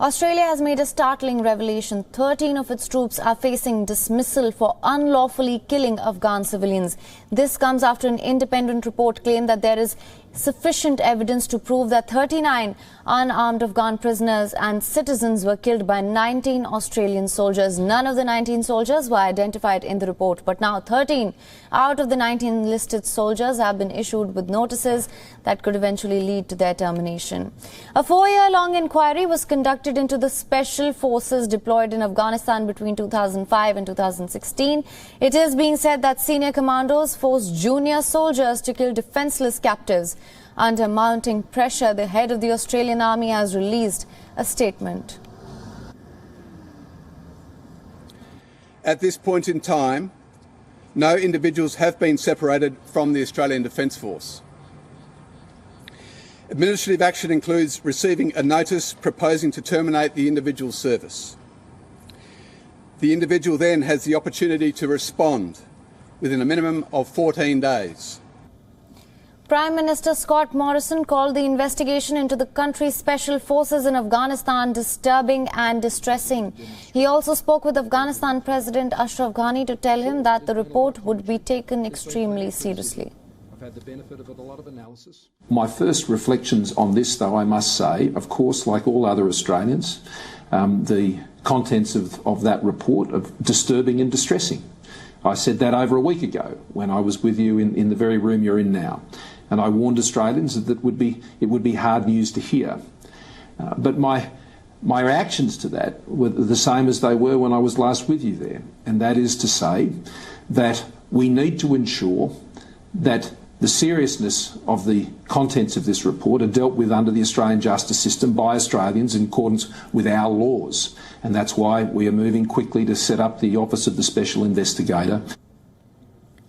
Australia has made a startling revelation. 13 of its troops are facing dismissal for unlawfully killing Afghan civilians. This comes after an independent report claimed that there is sufficient evidence to prove that 39 unarmed Afghan prisoners and citizens were killed by 19 Australian soldiers. None of the 19 soldiers were identified in the report, but now 13 out of the 19 listed soldiers have been issued with notices that could eventually lead to their termination. A 4-year-long inquiry was conducted into the special forces deployed in Afghanistan between 2005 and 2016. It is being said that senior commandos forced junior soldiers to kill defenseless captives. Under mounting pressure, the head of the Australian Army has released a statement. At this point in time, no individuals have been separated from the Australian Defence Force. Administrative action includes receiving a notice proposing to terminate the individual's service. The individual then has the opportunity to respond within a minimum of 14 days. Prime Minister Scott Morrison called the investigation into the country's special forces in Afghanistan disturbing and distressing. He also spoke with Afghanistan President Ashraf Ghani to tell him that the report would be taken extremely seriously. I've had the benefit of a lot of analysis. My first reflections on this, though, I must say, of course, like all other Australians, the contents of that report are disturbing and distressing. I said that over a week ago when I was with you in the very room you're in now. And I warned Australians that it would be hard news to hear. But my reactions to that were the same as they were when I was last with you there. And that is to say that we need to ensure that the seriousness of the contents of this report are dealt with under the Australian justice system by Australians in accordance with our laws. And that's why we are moving quickly to set up the Office of the Special Investigator.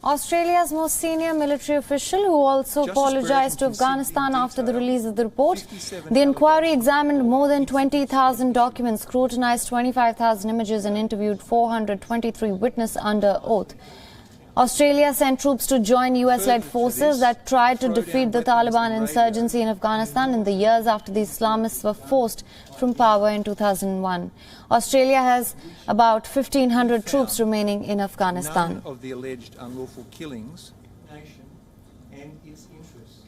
Australia's most senior military official, who also apologized to Afghanistan after the release of the report. The inquiry examined more than 20,000 documents, scrutinized 25,000 images and interviewed 423 witnesses under oath. Australia sent troops to join US-led forces that tried to defeat the Taliban insurgency in Afghanistan in the years after the Islamists were forced from power in 2001. Australia has about 1,500 troops remaining in Afghanistan. None of the alleged unlawful killings nation and its interests.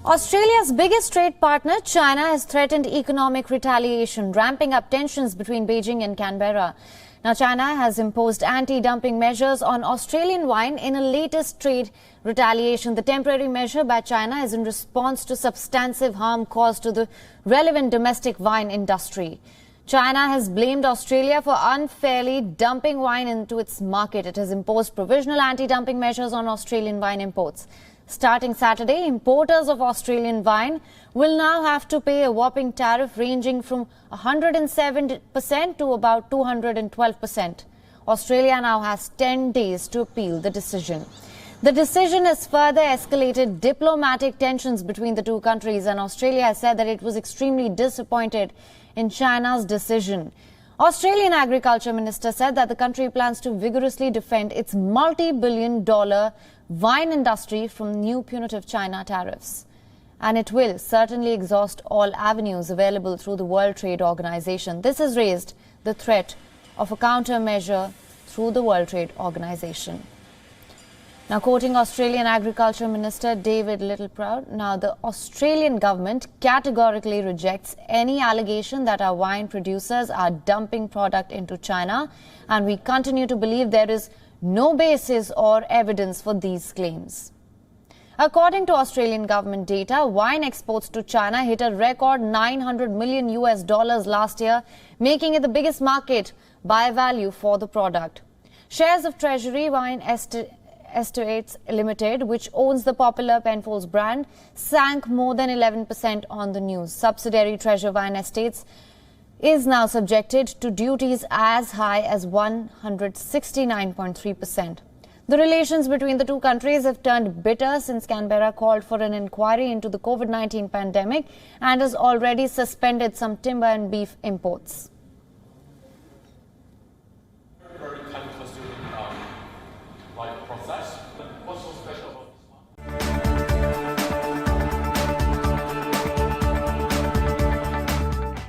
Australia's biggest trade partner, China, has threatened economic retaliation, ramping up tensions between Beijing and Canberra. Now, China has imposed anti-dumping measures on Australian wine in a latest trade retaliation. The temporary measure by China is in response to substantive harm caused to the relevant domestic wine industry. China has blamed Australia for unfairly dumping wine into its market. It has imposed provisional anti-dumping measures on Australian wine imports. Starting Saturday, importers of Australian wine will now have to pay a whopping tariff ranging from 107% to about 212%. Australia now has 10 days to appeal the decision. The decision has further escalated diplomatic tensions between the two countries, and Australia has said that it was extremely disappointed in China's decision. Australian Agriculture Minister said that the country plans to vigorously defend its multi-billion-dollar wine industry from new punitive China tariffs. And it will certainly exhaust all avenues available through the World Trade Organization. This has raised the threat of a countermeasure through the World Trade Organization. Now, quoting Australian Agriculture Minister David Littleproud, now the Australian government categorically rejects any allegation that our wine producers are dumping product into China, and we continue to believe there is no basis or evidence for these claims. According to Australian government data, wine exports to China hit a record $900 million last year, making it the biggest market by value for the product. Shares of Treasury Wine Estates Limited, which owns the popular Penfolds brand, sank more than 11% on the news. Subsidiary Treasure Wine Estates is now subjected to duties as high as 169.3%. The relations between the two countries have turned bitter since Canberra called for an inquiry into the COVID-19 pandemic and has already suspended some timber and beef imports.